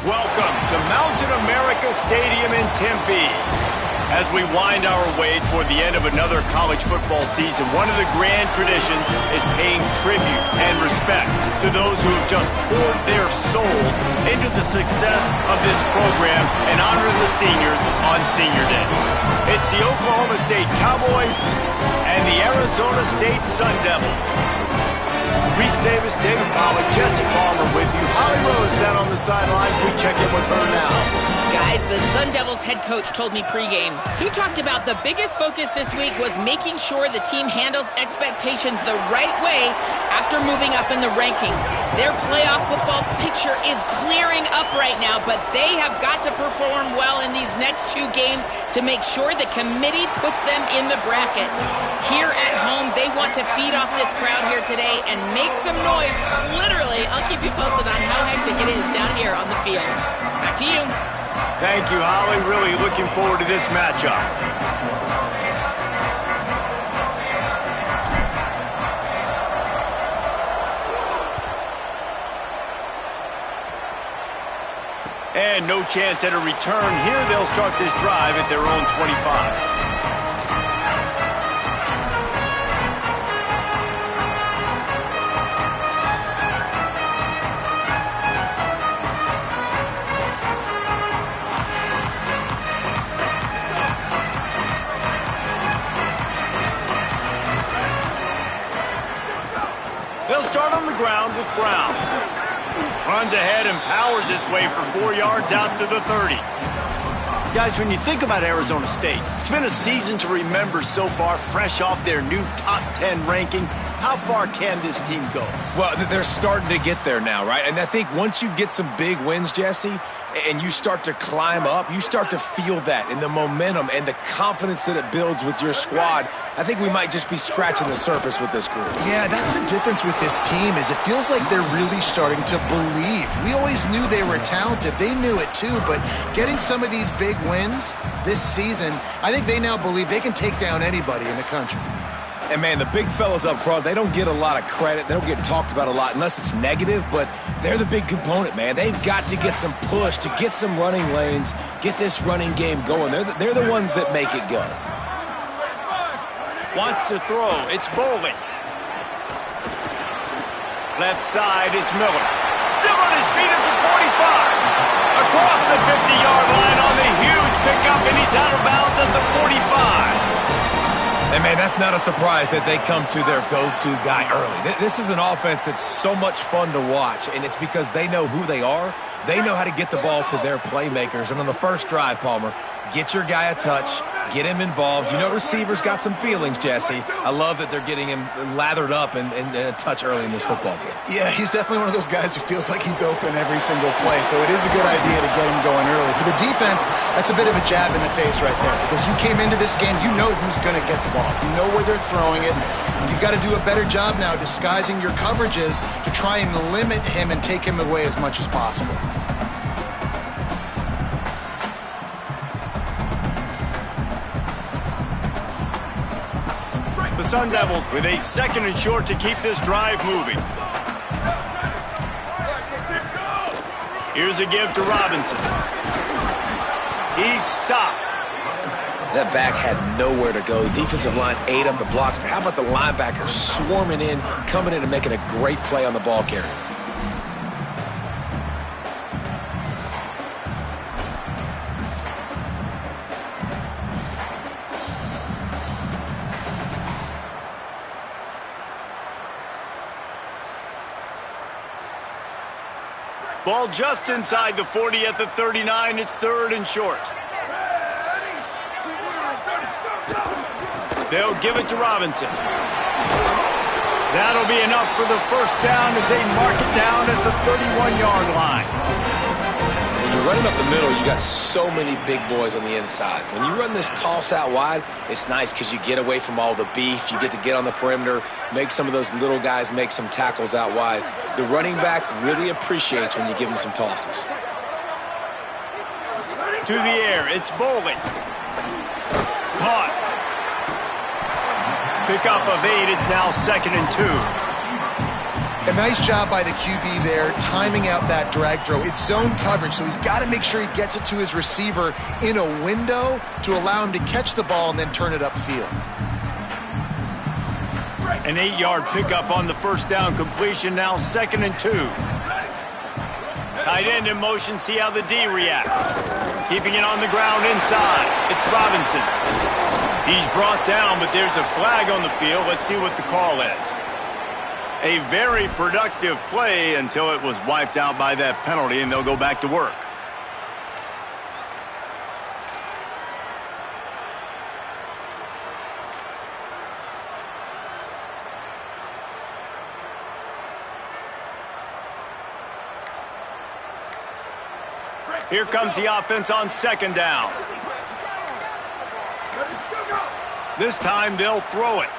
Welcome to Mountain America Stadium in Tempe. As we wind our way toward the end of another college football season, one of the grand traditions is paying tribute and respect to those who have just poured their souls into the success of this program and honor the seniors on Senior Day. It's the Oklahoma State Cowboys and the Arizona State Sun Devils. Reese Davis, David Pollack, Jesse Palmer with you. Holly Rose down on the sidelines. We check in with her now. Guys, the Sun Devils head coach told me pregame. He talked about the biggest focus this week was making sure the team handles expectations the right way after moving up in the rankings. Their playoff football picture is clearing up right now, but they have got to perform well in these next two games to make sure the committee puts them in the bracket. Here at home, they want to feed off this crowd here today and make some noise. Literally, I'll keep you posted on how hectic it is down here on the field. Back to you. Thank you, Holly. Really looking forward to this matchup. And no chance at a return here. They'll start this drive at their own 25. They'll start on the ground with Brown. Runs ahead and powers his way for 4 yards out to the 30. Guys, when you think about Arizona State, it's been a season to remember so far, fresh off their new top 10 ranking. How far can this team go? Well, they're starting to get there now, right? And I think once you get some big wins, Jesse, and you start to climb up, you start to feel that and the momentum and the confidence that it builds with your squad. I think we might just be scratching the surface with this group. Yeah, that's the difference with this team is it feels like they're really starting to believe. We always knew they were talented. They knew it too, but getting some of these big wins this season, I think they now believe they can take down anybody in the country. And, man, the big fellas up front, they don't get a lot of credit. They don't get talked about a lot unless it's negative, but they're the big component, man. They've got to get some push, to get some running lanes, get this running game going. They're the ones that make it go. Wants to throw. It's Bowling. Left side is Miller. Still on his feet at the 45. Across the 50-yard line on the huge pickup, and he's out of bounds at the 45. And, man, that's not a surprise that they come to their go-to guy early. This is an offense that's so much fun to watch, and it's because they know who they are. They know how to get the ball to their playmakers. And on the first drive, Palmer, get your guy a touch, get him involved. You know receivers got some feelings, Jesse. I love that they're getting him lathered up and a touch early in this football game. Yeah, he's definitely one of those guys who feels like he's open every single play, so it is a good idea to get him going early. For the defense, that's a bit of a jab in the face right there because you came into this game, you know who's going to get the ball. You know where they're throwing it. You've got to do a better job now disguising your coverages to try and limit him and take him away as much as possible. The Sun Devils with a second and short to keep this drive moving. Here's a give to Robinson. He's stopped. That back had nowhere to go. The defensive line ate up the blocks, but how about the linebackers swarming in, coming in and making a great play on the ball carrier? Ball just inside the 40 at the 39. It's third and short. They'll give it to Robinson. That'll be enough for the first down as they mark it down at the 31-yard line. When you're running up the middle, you got so many big boys on the inside. When you run this toss out wide, it's nice because you get away from all the beef. You get to get on the perimeter, make some of those little guys make some tackles out wide. The running back really appreciates when you give him some tosses. To the air, it's Bowling. Caught. Pickup of 8, it's now 2nd and 2. A nice job by the QB there, timing out that drag throw. It's zone coverage, so he's got to make sure he gets it to his receiver in a window to allow him to catch the ball and then turn it upfield. An 8-yard pickup on the first down completion, now 2nd and 2. Tight end in motion, see how the D reacts. Keeping it on the ground inside. It's Robinson. He's brought down, but there's a flag on the field. Let's see what the call is. A very productive play until it was wiped out by that penalty, and they'll go back to work. Here comes the offense on 2nd down. This time they'll throw it.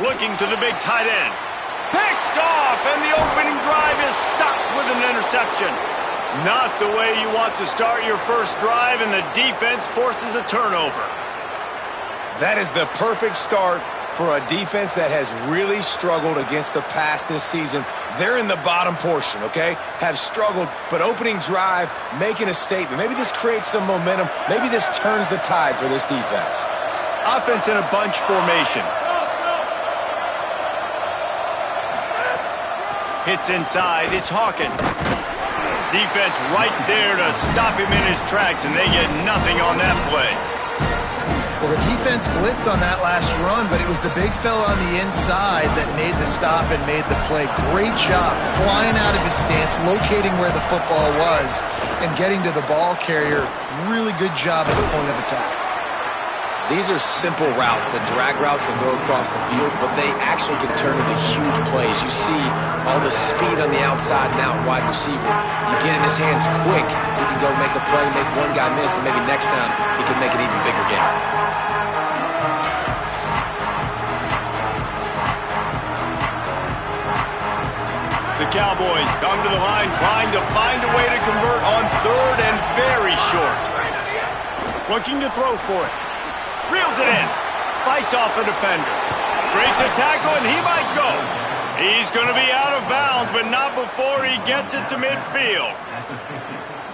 Looking to the big tight end. Picked off, and the opening drive is stopped with an interception. Not the way you want to start your first drive, and the defense forces a turnover. That is the perfect start for a defense that has really struggled against the pass this season. They're in the bottom portion, okay? Have struggled, but opening drive, making a statement. Maybe this creates some momentum. Maybe this turns the tide for this defense. Offense in a bunch formation. Hits inside, it's Hawkins. Defense right there to stop him in his tracks, and they get nothing on that play. Well, the defense blitzed on that last run, but it was the big fella on the inside that made the stop and made the play. Great job flying out of his stance, locating where the football was, and getting to the ball carrier. Really good job at the point of attack. These are simple routes, the drag routes that go across the field, but they actually can turn into huge plays. You see all the speed on the outside and out wide receiver. You get in his hands quick, he can go make a play, make one guy miss, and maybe next time he can make an even bigger game. The Cowboys come to the line trying to find a way to convert on 3rd and very short. Looking to throw for it. Reels it in. Fights off a defender. Breaks a tackle, and he might go. He's going to be out of bounds, but not before he gets it to midfield.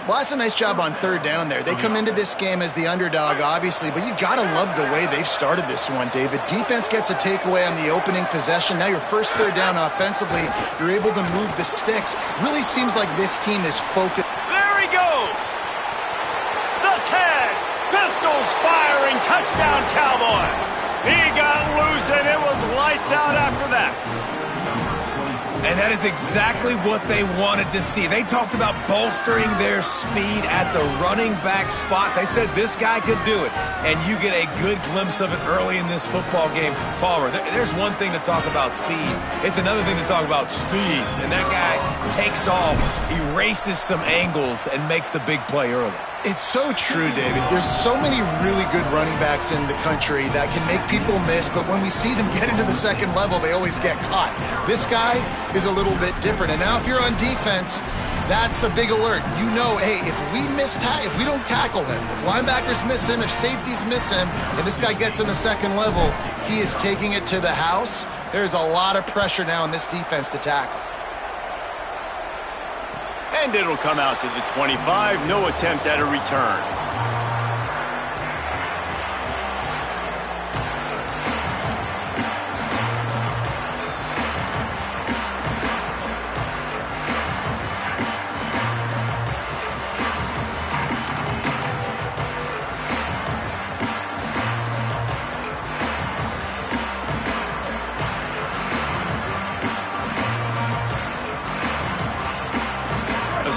Well, that's a nice job on 3rd down there. They come into this game as the underdog, obviously, but you got to love the way they've started this one, David. Defense gets a takeaway on the opening possession. Now your first 3rd down offensively, you're able to move the sticks. Really seems like this team is focused. There he goes. The tag. Pistols firing. Touchdown, Cowboys. He got loose, and it was lights out after that. And that is exactly what they wanted to see. They talked about bolstering their speed at the running back spot. They said this guy could do it. And you get a good glimpse of it early in this football game. Palmer, there's one thing to talk about speed. It's another thing to talk about speed. And that guy takes off, erases some angles, and makes the big play early. It's so true, David. There's so many really good running backs in the country that can make people miss, but when we see them get into the 2nd level, they always get caught. This guy is a little bit different. And now if you're on defense, that's a big alert. You know, hey, if we don't tackle him, if linebackers miss him, if safeties miss him, and this guy gets in the 2nd level, he is taking it to the house. There's a lot of pressure now in this defense to tackle. And it'll come out to the 25. No attempt at a return.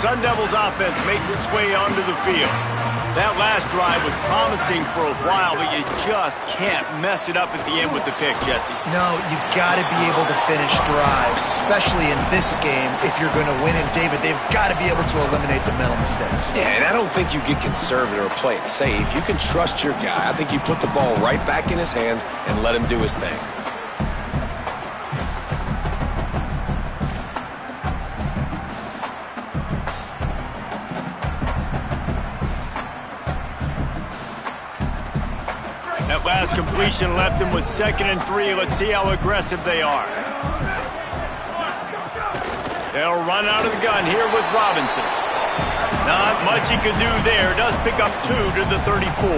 Sun Devils offense makes its way onto the field. That last drive was promising for a while, but you just can't mess it up at the end with the pick, Jesse. No, you got to be able to finish drives, especially in this game if you're going to win. And David, they've got to be able to eliminate the mental mistakes. Yeah, and I don't think you get conservative or play it safe. You can trust your guy. I think you put the ball right back in his hands and let him do his thing. That last completion left them with 2nd and 3. Let's see how aggressive they are. They'll run out of the gun here with Robinson. Not much he could do there. Does pick up 2 to the 34.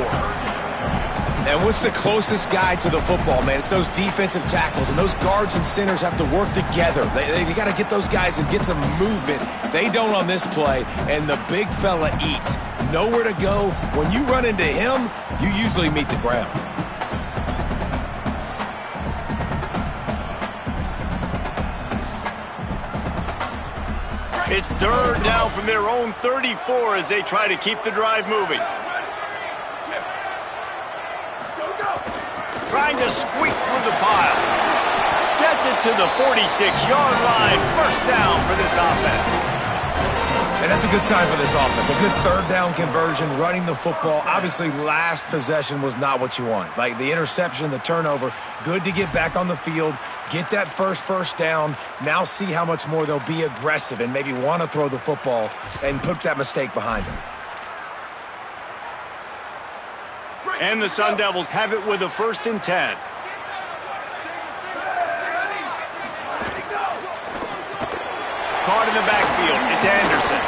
And what's the closest guy to the football, man? It's those defensive tackles, and those guards and centers have to work together. They got to get those guys and get some movement. They don't on this play, and the big fella eats. Nowhere to go. When you run into him, you usually meet the ground. It's third down from their own 34 as they try to keep the drive moving. Trying to squeak through the pile. Gets it to the 46-yard line. First down for this offense. And that's a good sign for this offense. A good third down conversion, running the football. Obviously, last possession was not what you wanted. Like the interception, the turnover, good to get back on the field, get that first down. Now see how much more they'll be aggressive and maybe want to throw the football and put that mistake behind them. And the Sun Devils have it with a 1st and 10. Caught in the backfield. It's Anderson.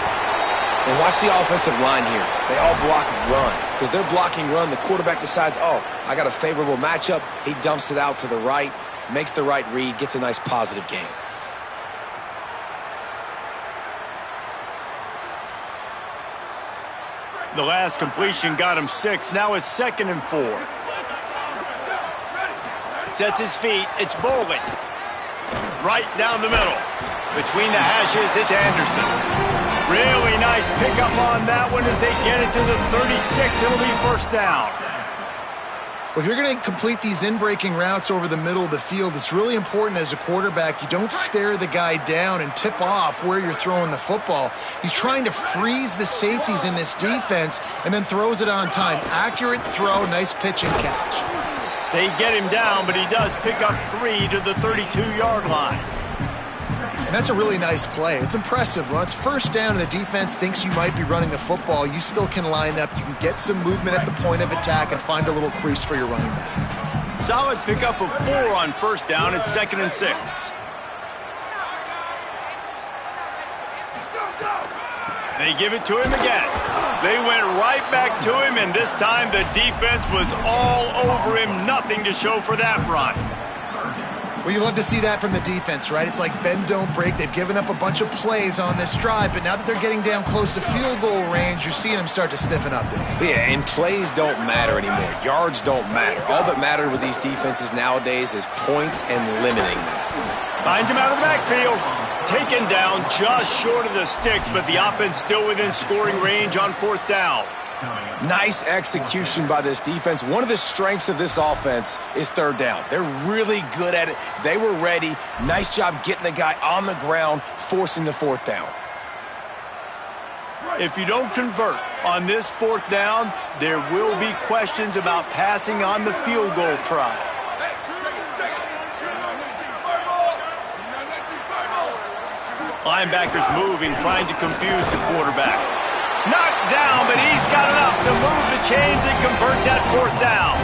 And watch the offensive line here. They all block run. Because they're blocking run, the quarterback decides, oh, I got a favorable matchup. He dumps it out to the right, makes the right read, gets a nice positive gain. The last completion got him 6. Now it's 2nd and 4. Sets his feet. It's Bolden. Right down the middle. Between the hashes, it's Anderson. Really nice pickup on that one as they get it to the 36. It'll be first down. Well, if you're going to complete these in-breaking routes over the middle of the field, it's really important as a quarterback you don't stare the guy down and tip off where you're throwing the football. He's trying to freeze the safeties in this defense and then throws it on time. Accurate throw, nice pitch and catch. They get him down, but he does pick up 3 to the 32-yard line. And that's a really nice play. It's impressive. When it's first down and the defense thinks you might be running the football, you still can line up. You can get some movement at the point of attack and find a little crease for your running back. Solid pickup of 4 on first down. It's 2nd and 6. They give it to him again. They went right back to him, and this time the defense was all over him. Nothing to show for that run. Well, you love to see that from the defense, right? It's like bend, don't break. They've given up a bunch of plays on this drive, but now that they're getting down close to field goal range, you're seeing them start to stiffen up there. Yeah, and plays don't matter anymore. Yards don't matter. All that matters with these defenses nowadays is points and limiting them. Finds him out of the backfield. Taken down just short of the sticks, but the offense still within scoring range on 4th down. Nice execution by this defense. One of the strengths of this offense is third down. They're really good at it. They were ready. Nice job getting the guy on the ground, forcing the 4th down. If you don't convert on this 4th down, there will be questions about passing on the field goal try. Linebackers moving, trying to confuse the quarterback. Knocked down, but he's got enough to move the chains and convert that 4th down.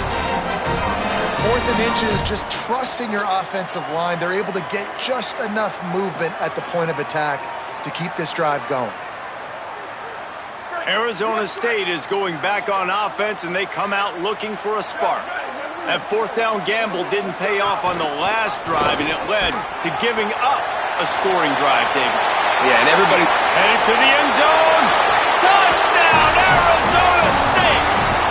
4th and inches, just trusting your offensive line. They're able to get just enough movement at the point of attack to keep this drive going. Arizona State is going back on offense, and they come out looking for a spark. That 4th down gamble didn't pay off on the last drive, and it led to giving up a scoring drive, David. Yeah, and everybody headed to the end zone. Touchdown, Arizona State!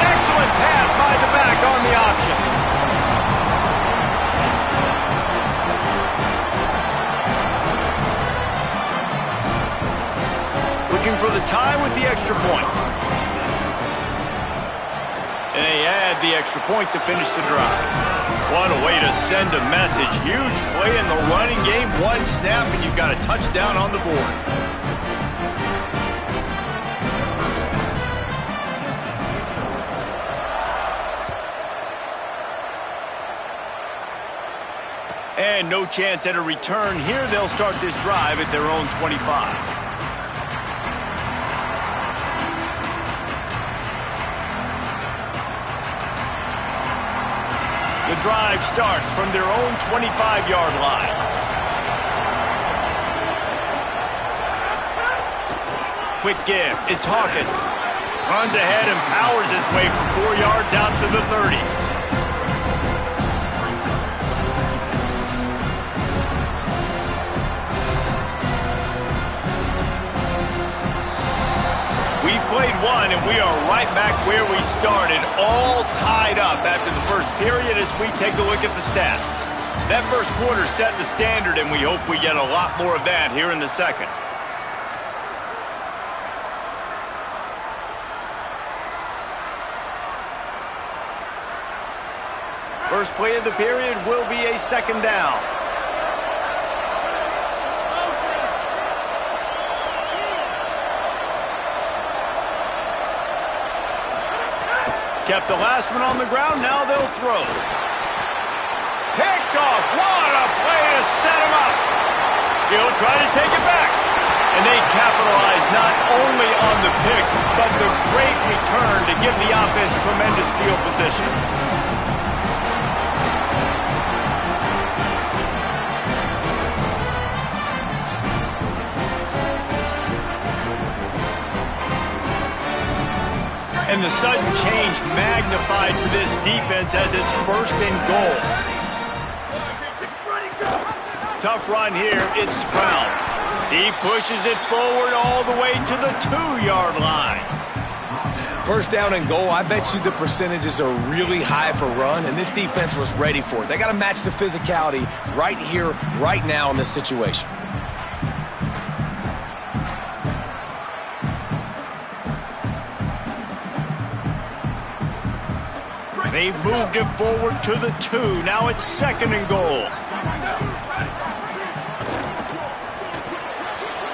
Excellent pass by the back on the option. Looking for the tie with the extra point. And they add the extra point to finish the drive. What a way to send a message. Huge play in the running game. One snap, and you've got a touchdown on the board. And no chance at a return here. They'll start this drive at their own 25. The drive starts from their own 25-yard line. quick give. It's Hawkins. Runs ahead and powers his way for 4 yards out to the 30. We've played one, and we are right back where we started, all tied up after the first period as we take a look at the stats. That first quarter set the standard, and we hope we get a lot more of that here in the second. First play of the period will be a second down. Kept the last one on the ground, now they'll throw. Picked off, what a play to set him up. He'll try to take it back. And they capitalize not only on the pick, but the great return to give the offense tremendous field position. And the sudden change magnified for this defense as it's first and goal. Tough run here, it's Brown. He pushes it forward all the way to the 2-yard line. First down and goal, I bet you the percentages are really high for run, and this defense was ready for it. They got to match the physicality right here, right now in this situation. They've moved it forward to the 2. Now it's second and goal.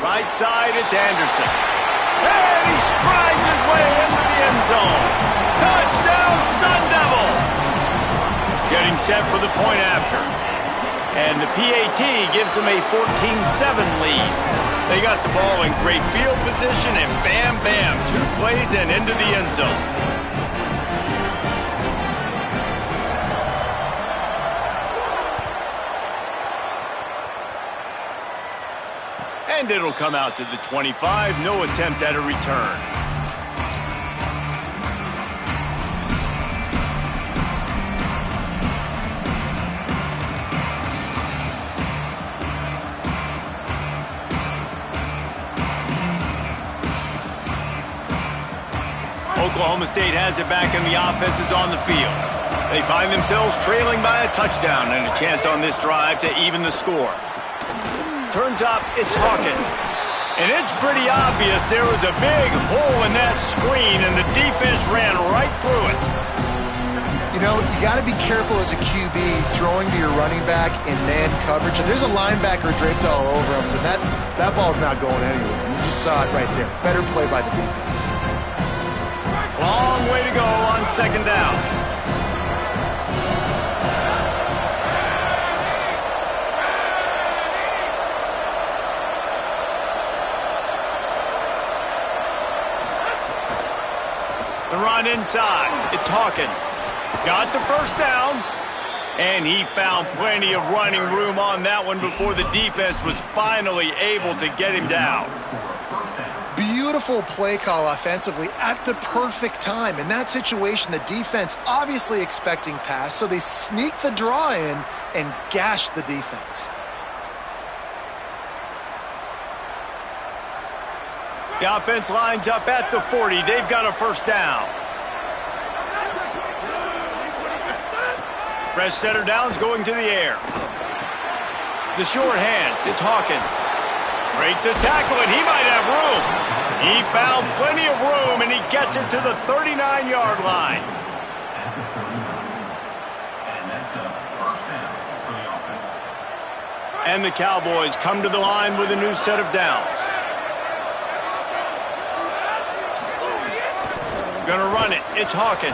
Right side, it's Anderson. And he strides his way into the end zone. Touchdown, Sun Devils! Getting set for the point after. And the PAT gives them a 14-7 lead. They got the ball in great field position, and bam, bam, 2 plays and into the end zone. And it'll come out to the 25. No attempt at a return. Oklahoma State has it back and the offense is on the field. They find themselves trailing by a touchdown and a chance on this drive to even the score. Turns up, it's Hawkins. And it's pretty obvious there was a big hole in that screen, and the defense ran right through it. You know, you got to be careful as a QB throwing to your running back in man coverage. If there's a linebacker draped all over him, then that ball's not going anywhere. And you just saw it right there. Better play by the defense. Long way to go on second down. The run inside. It's Hawkins. Got the first down. And he found plenty of running room on that one before the defense was finally able to get him down. Beautiful play call offensively at the perfect time. In that situation, the defense obviously expecting pass, so they sneak the draw in and gash the defense. The offense lines up at the 40. They've got a first down. Fresh setter down's going to the air. The short hands. It's Hawkins. Breaks a tackle, and he might have room. He found plenty of room, and he gets it to the 39-yard line. And the Cowboys come to the line with a new set of downs. Gonna run it. It's Hawkins.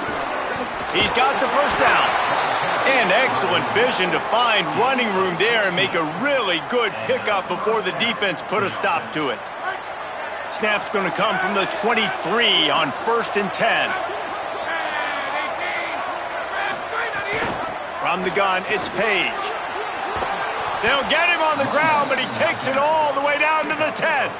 He's got the first down. And excellent vision to find running room there and make a really good pickup before the defense put a stop to it. Snap's going to come from the 23 on 1st and 10. From the gun, it's Page. They'll get him on the ground, but he takes it all the way down to the 10.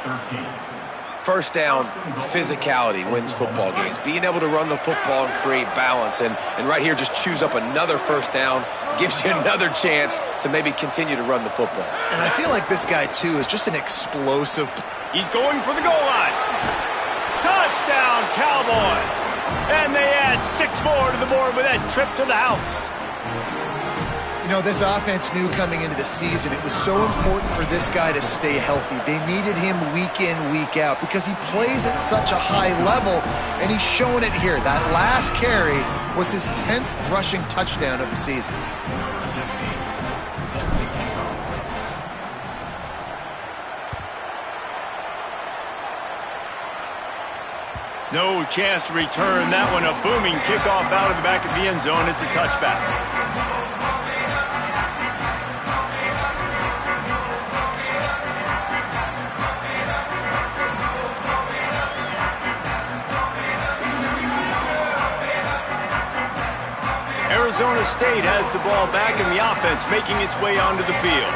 First down, physicality wins football games. Being able to run the football and create balance. And right here, just choose up another first down, gives you another chance to maybe continue to run the football. And I feel like this guy, too, is just an explosive. He's going for the goal line. Touchdown, Cowboys. And they add 6 more to the board with that trip to the house. You know, this offense knew coming into the season it was so important for this guy to stay healthy. They needed him week in, week out because he plays at such a high level, and he's showing it here. That last carry was his 10th rushing touchdown of the season. No chance to return that one. A booming kickoff out of the back of the end zone. It's a touchback. Arizona State has the ball back in the offense, making its way onto the field.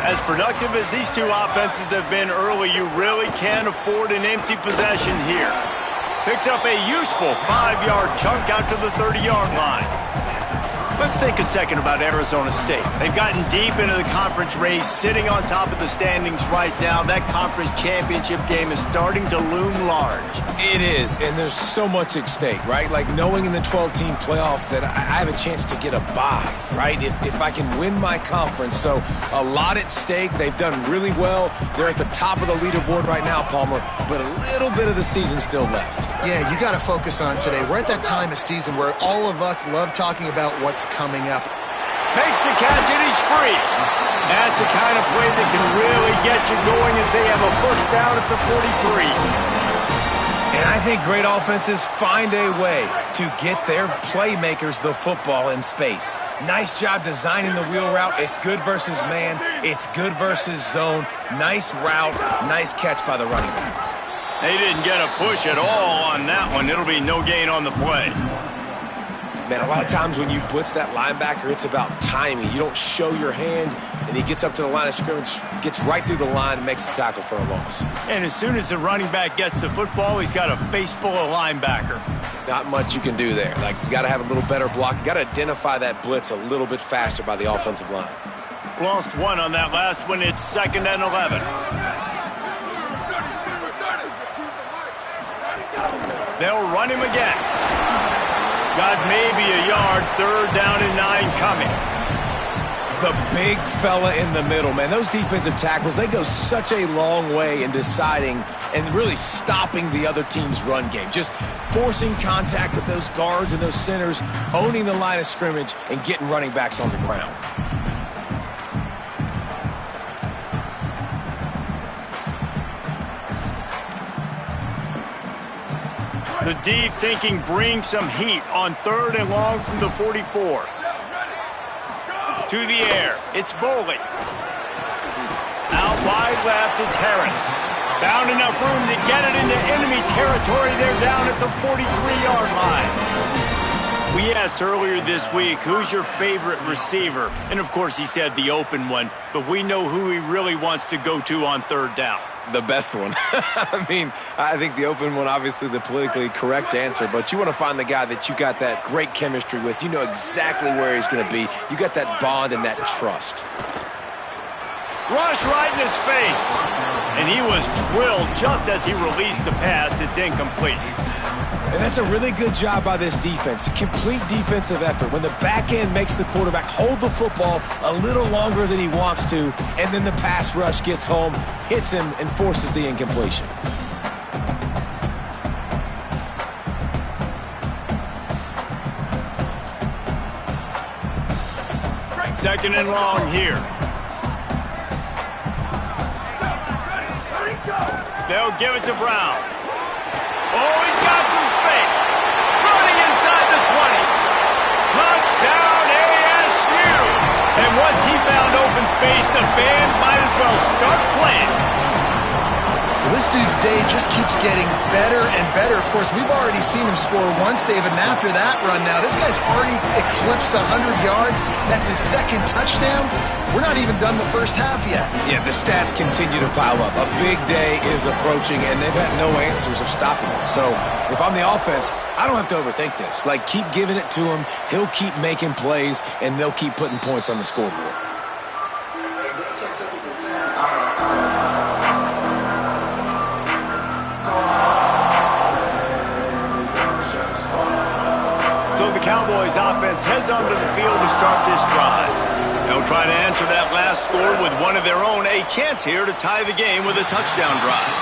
As productive as these two offenses have been early, you really can't afford an empty possession here. Picks up a useful 5-yard chunk out to the 30-yard line. Let's take a second about Arizona State. They've gotten deep into the conference race, sitting on top of the standings right now. That conference championship game is starting to loom large. It is, and there's so much at stake, right? Like knowing in the 12-team playoff that I have a chance to get a bye, right? If I can win my conference. So a lot at stake. They've done really well. They're at the top of the leaderboard right now, Palmer, but a little bit of the season still left. Yeah, you got to focus on today. We're at that time of season where all of us love talking about what's coming up. Makes the catch and he's free. That's the kind of play that can really get you going as they have a first down at the 43. And I think great offenses find a way to get their playmakers the football in space. Nice job designing the wheel route. It's good versus man. It's good versus zone. Nice route. Nice catch by the running back. They didn't get a push at all on that one. It'll be no gain on the play. Man, a lot of times when you blitz that linebacker, it's about timing. You don't show your hand, and he gets up to the line of scrimmage, gets right through the line, and makes the tackle for a loss. And as soon as the running back gets the football, he's got a face full of linebacker. Not much you can do there. Like, you got to have a little better block. You got to identify that blitz a little bit faster by the offensive line. Lost one on that last one. It's 2nd and 11. They'll run him again. Got maybe a yard, 3rd down and 9 coming. The big fella in the middle, man. Those defensive tackles, they go such a long way in deciding and really stopping the other team's run game. Just forcing contact with those guards and those centers, owning the line of scrimmage, and getting running backs on the ground. The D thinking bring some heat on 3rd and long from the 44. To the air, it's Boley. Out wide left, it's Harris. Found enough room to get it into enemy territory. They're down at the 43-yard line. We asked earlier this week, who's your favorite receiver? And of course he said the open one, but we know who he really wants to go to on 3rd down. The best one. I mean, I think the open one, obviously the politically correct answer, but you want to find the guy that you got that great chemistry with. You know exactly where he's going to be. You got that bond and that trust. Rush right in his face. And he was drilled just as he released the pass. It's incomplete. And that's a really good job by this defense. A complete defensive effort. When the back end makes the quarterback hold the football a little longer than he wants to, and then the pass rush gets home, hits him, and forces the incompletion. Second and long here. They'll give it to Brown. Oh, he's got some space. Running inside the 20. Touchdown, ASU. And once he found open space, the band might as well start playing. this dude's day just keeps getting better and better. Of course, we've already seen him score once, David, and after that run now, this guy's already eclipsed 100 yards. That's his second touchdown. We're not even done the first half yet. Yeah, the stats continue to pile up. A big day is approaching, and they've had no answers of stopping him. So if I'm the offense, I don't have to overthink this. Like, keep giving it to him. He'll keep making plays, and they'll keep putting points on the scoreboard. So the Cowboys offense heads onto the field to start this drive. They'll try to answer that last score with one of their own, a chance here to tie the game with a touchdown drive.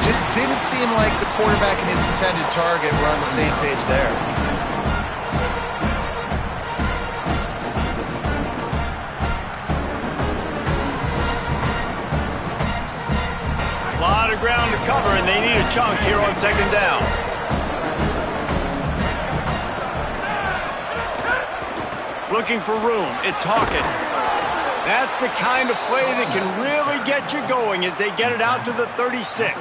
Just didn't seem like the quarterback and his intended target were on the same page there. A lot of ground to cover, and they need a chunk here on second down. Looking for room, it's Hawkins. That's the kind of play that can really get you going as they get it out to the 36.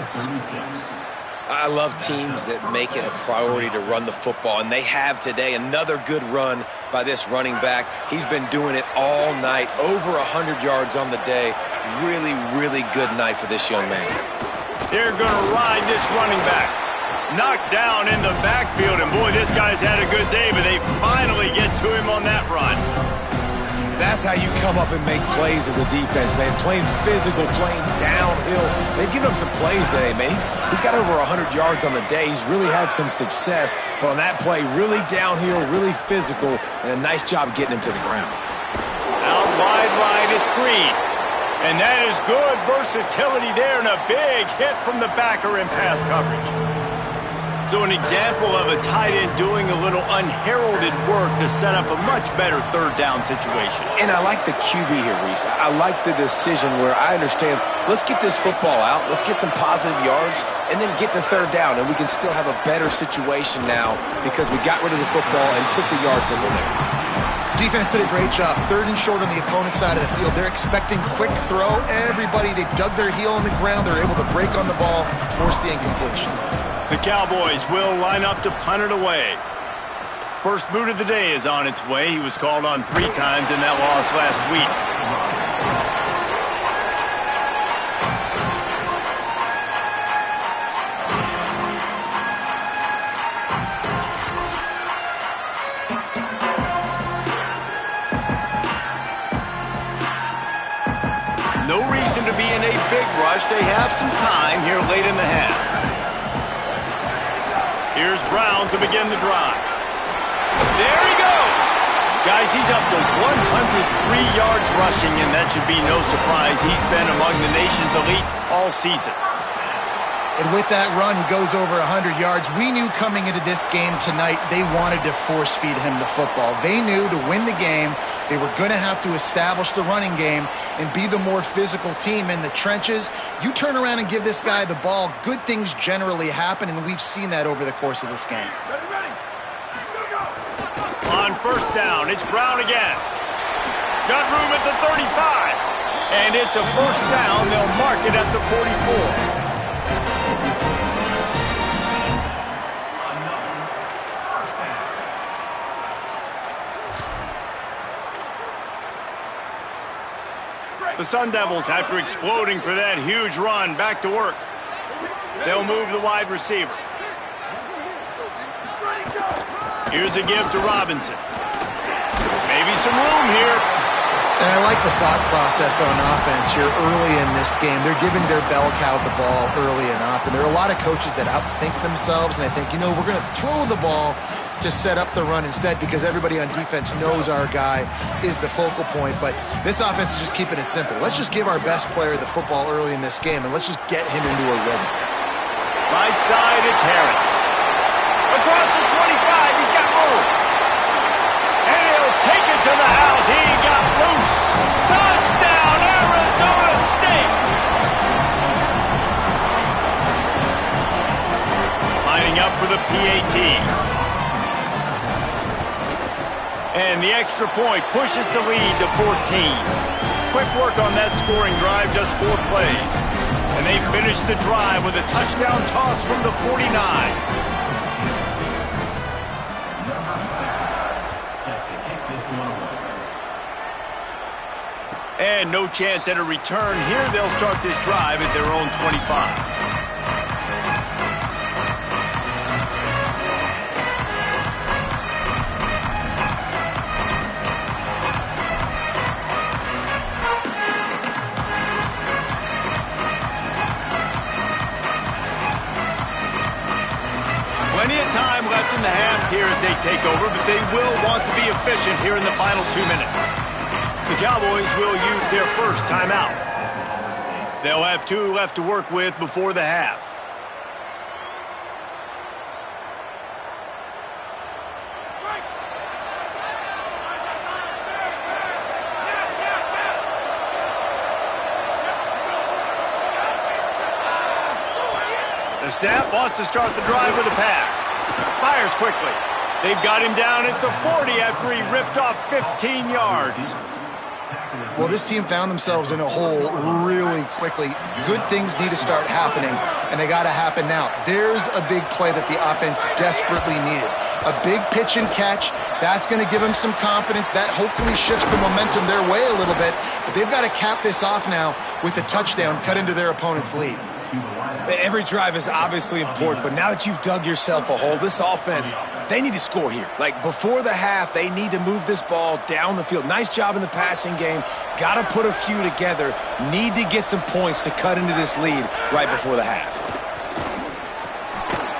I love teams that make it a priority to run the football, and they have today. Another good run by this running back. He's been doing it all night, over 100 yards on the day. Really, really good night for this young man. They're going to ride this running back. Knocked down in the backfield, and boy, this guy's had a good day, but they finally get to him on that run. That's how you come up and make plays as a defense, man. Playing physical, playing downhill. They've given him some plays today, man. He's got over 100 yards on the day. He's really had some success. But on that play, really downhill, really physical, and a nice job getting him to the ground. Out wide right, it's Green. And that is good versatility there, and a big hit from the backer in pass coverage. So an example of a tight end doing a little unheralded work to set up a much better third down situation. And I like the QB here, Reese. I like the decision where I understand, let's get this football out, let's get some positive yards, and then get to third down, and we can still have a better situation now because we got rid of the football and took the yards that were there. Defense did a great job. Third and short on the opponent's side of the field. They're expecting quick throw. Everybody, they dug their heel on the ground. They're able to break on the ball, force the incompletion. The Cowboys will line up to punt it away. First boot of the day is on its way. He was called on 3 times in that loss last week. No reason to be in a big rush. They have some time here late in the half. Here's Brown to begin the drive. There he goes. Guys, he's up to 103 yards rushing, and that should be no surprise. He's been among the nation's elite all season. And with that run, he goes over 100 yards. We knew coming into this game tonight, they wanted to force-feed him the football. They knew to win the game, they were going to have to establish the running game and be the more physical team in the trenches. You turn around and give this guy the ball, good things generally happen, and we've seen that over the course of this game. On first down, it's Brown again. Got room at the 35. And it's a first down. They'll mark it at the 44. The Sun Devils, after exploding for that huge run, back to work. They'll move the wide receiver. Here's a give to Robinson. Maybe some room here. And I like the thought process on offense here early in this game. They're giving their bell cow the ball early and often. There are a lot of coaches that outthink themselves, and they think, you know, we're going to throw the ball to set up the run instead because everybody on defense knows our guy is the focal point. But this offense is just keeping it simple. Let's just give our best player the football early in this game, and let's just get him into a rhythm. Right side, it's Harris. Across the 25, he's got room. And he'll take it to the house. He got loose. Touchdown, Arizona State. Lining up for the PAT. And the extra point pushes the lead to 14. Quick work on that scoring drive, just 4 plays. And they finish the drive with a touchdown toss from the 49. And no chance at a return here. They'll start this drive at their own 25. Plenty of time left in the half here as they take over, but they will want to be efficient here in the final 2 minutes. The Cowboys will use their first timeout. They'll have 2 left to work with before the half. The snap wants to start the drive with a pass. Fires quickly. They've got him down at the 40 after he ripped off 15 yards. Well, this team found themselves in a hole really quickly. Good things need to start happening, and they got to happen now. There's a big play that the offense desperately needed. A big pitch and catch. That's going to give them some confidence. That hopefully shifts the momentum their way a little bit. But they've got to cap this off now with a touchdown cut into their opponent's lead. Every drive is obviously important, but now that you've dug yourself a hole, this offense, they need to score here. Like, before the half, they need to move this ball down the field. Nice job in the passing game. Got to put a few together. Need to get some points to cut into this lead right before the half.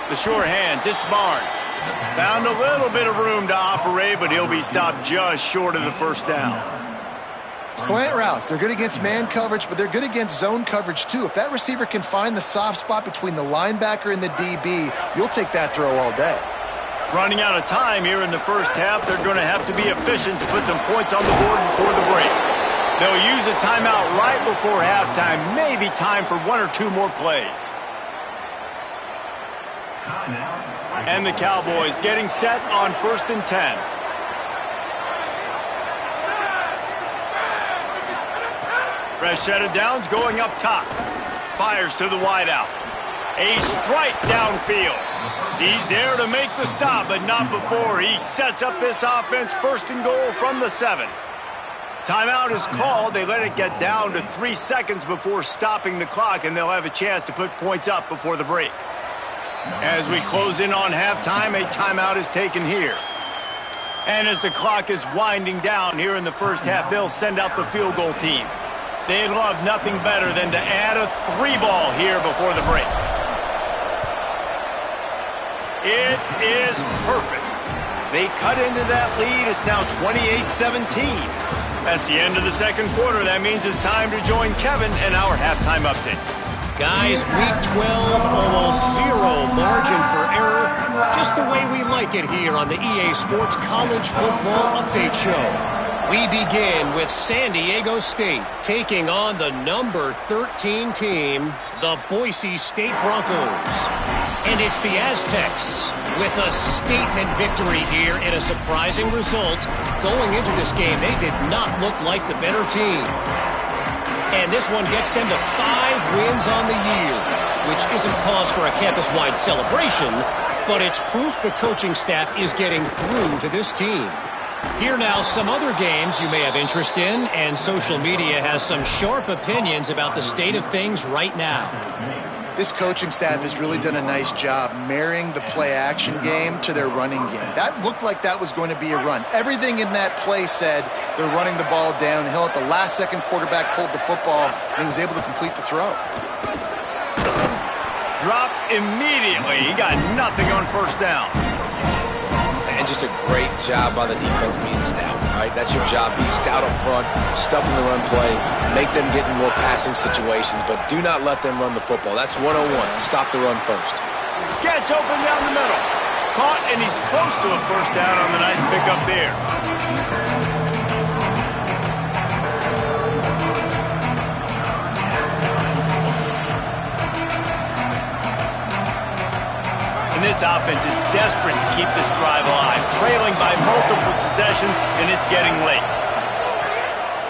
The sure hands, it's Barnes. Found a little bit of room to operate, but he'll be stopped just short of the first down. Slant routes, they're good against man coverage, but they're good against zone coverage too. If that receiver can find the soft spot between the linebacker and the DB, you'll take that throw all day. Running out of time here in the first half, they're going to have to be efficient to put some points on the board before the break. They'll use a timeout right before halftime, maybe time for 1 or 2 more plays. And the Cowboys getting set on 1st and 10. Fresh set of downs going up top. Fires to the wideout. A strike downfield. He's there to make the stop, but not before he sets up this offense 1st and goal from the 7. Timeout is called. They let it get down to 3 seconds before stopping the clock, and they'll have a chance to put points up before the break. As we close in on halftime, a timeout is taken here. And as the clock is winding down here in the first half, they'll send out the field goal team. They'd love nothing better than to add a 3-ball here before the break. It is perfect. They cut into that lead. It's now 28-17. That's the end of the second quarter. That means it's time to join Kevin in our halftime update. Guys, week 12, almost 0 margin for error. Just the way we like it here on the EA Sports College Football Update Show. We begin with San Diego State taking on the number 13 team, the Boise State Broncos. And it's the Aztecs with a statement victory here in a surprising result. Going into this game, they did not look like the better team. And this one gets them to 5 wins on the year, which isn't cause for a campus-wide celebration, but it's proof the coaching staff is getting through to this team. Here now, some other games you may have interest in, and social media has some sharp opinions about the state of things right now. This coaching staff has really done a nice job marrying the play-action game to their running game. That looked like that was going to be a run. Everything in that play said they're running the ball downhill. At the last second, quarterback pulled the football, and he was able to complete the throw. Dropped immediately. He got nothing on 1st down. And just a great job by the defense being stout, right? That's your job. Be stout up front, stuff in the run play, make them get in more passing situations, but do not let them run the football. That's 101. Stop the run first. Gets open down the middle. Caught, and he's close to a 1st down on the nice pickup there. And this offense is desperate to keep this drive alive, trailing by multiple possessions, and it's getting late.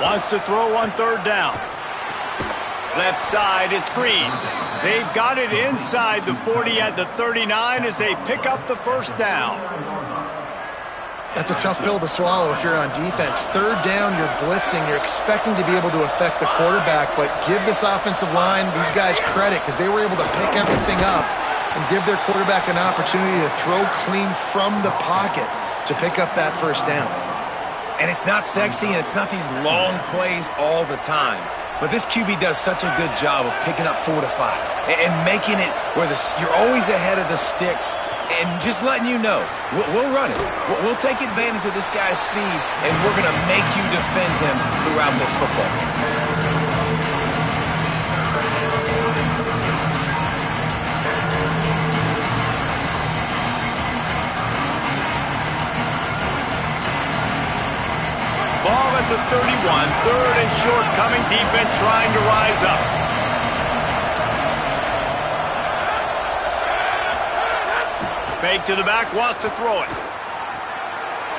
Wants to throw on 3rd down. Left side is Green. They've got it inside the 40 at the 39 as they pick up the first down. That's a tough pill to swallow if you're on defense. Third down, you're blitzing. You're expecting to be able to affect the quarterback, but give this offensive line, these guys, credit because they were able to pick everything up and give their quarterback an opportunity to throw clean from the pocket to pick up that first down. And it's not sexy, and it's not these long plays all the time. But this QB does such a good job of picking up 4 to 5 and making it where you're always ahead of the sticks and just letting you know, we'll run it. We'll take advantage of this guy's speed, and we're going to make you defend him throughout this football game. Ball at the 31, third and short coming, defense trying to rise up. Fake to the back, wants to throw it.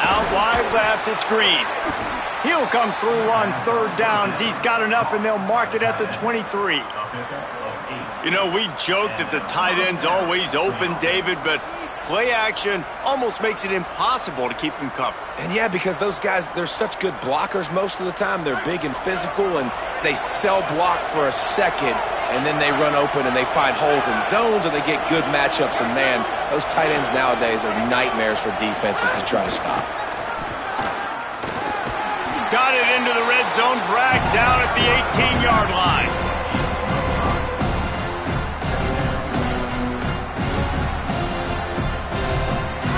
Out wide left, it's Green. He'll come through on third down as he's got enough, and they'll mark it at the 23. You know, we joke that the tight end's always open, David, but play action almost makes it impossible to keep them covered. And yeah, because those guys, they're such good blockers most of the time. They're big and physical, and they sell block for a second, and then they run open and they find holes in zones, or they get good matchups. And man, those tight ends nowadays are nightmares for defenses to try to stop. Got it into the red zone, dragged down at the 18-yard line.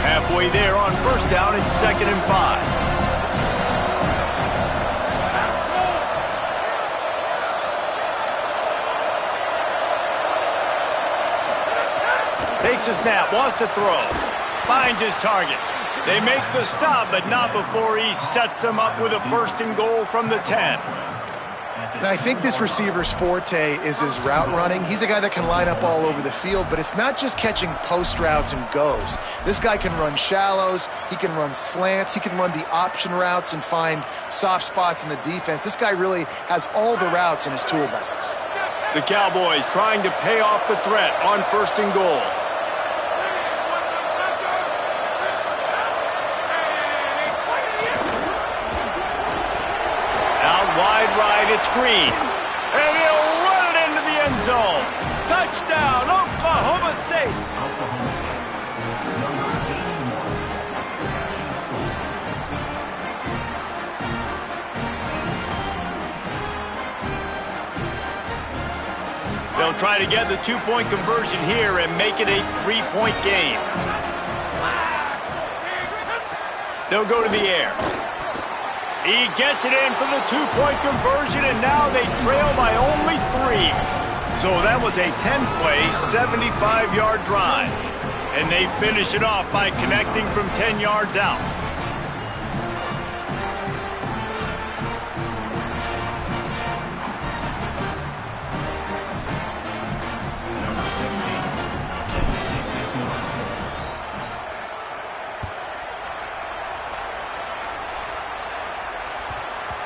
Halfway there on first down, it's 2nd and 5. Takes a snap, wants to throw. Finds his target. They make the stop, but not before he sets them up with a 1st and goal from the 10. And I think this receiver's forte is his route running. He's a guy that can line up all over the field, but it's not just catching post routes and goes. This guy can run shallows, he can run slants, he can run the option routes and find soft spots in the defense. This guy really has all the routes in his toolbox. The Cowboys trying to pay off the threat on 1st and goal. Wide right, it's Green. And he'll run it into the end zone. Touchdown, Oklahoma State. They'll try to get the 2-point conversion here and make it a 3-point game. They'll go to the air. He gets it in for the 2-point conversion, and now they trail by only 3. So that was a 10-play, 75-yard drive. And they finish it off by connecting from 10 yards out.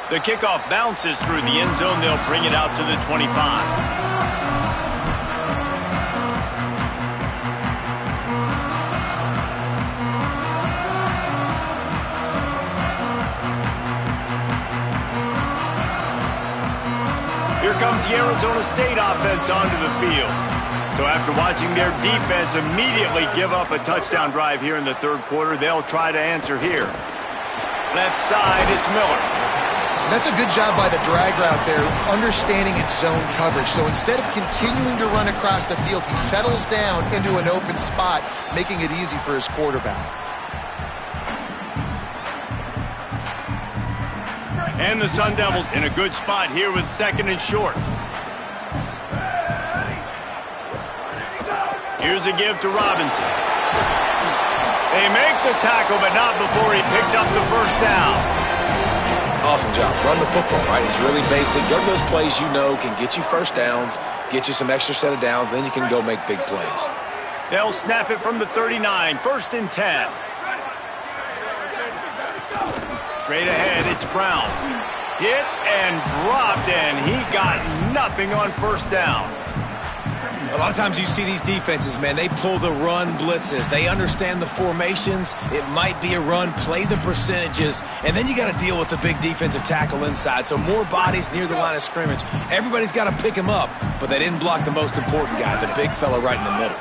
The kickoff bounces through the end zone. They'll bring it out to the 25. Here comes the Arizona State offense onto the field. So after watching their defense immediately give up a touchdown drive here in the 3rd quarter, they'll try to answer here. Left side, it's Miller. That's a good job by the drag route there, understanding its zone coverage. So instead of continuing to run across the field, he settles down into an open spot, making it easy for his quarterback. And the Sun Devils in a good spot here with 2nd and short. Here's a give to Robinson. They make the tackle, but not before he picks up the first down. Awesome job. Run the football, right? It's really basic. Go to those plays you know can get you first downs, get you some extra set of downs, then you can go make big plays. They'll snap it from the 39, 1st and 10. Straight ahead, it's Brown. Hit and dropped, and he got nothing on first down. A lot of times you see these defenses, man, they pull the run blitzes. They understand the formations. It might be a run, play the percentages, and then you got to deal with the big defensive tackle inside. So more bodies near the line of scrimmage. Everybody's got to pick him up, but they didn't block the most important guy, the big fella right in the middle.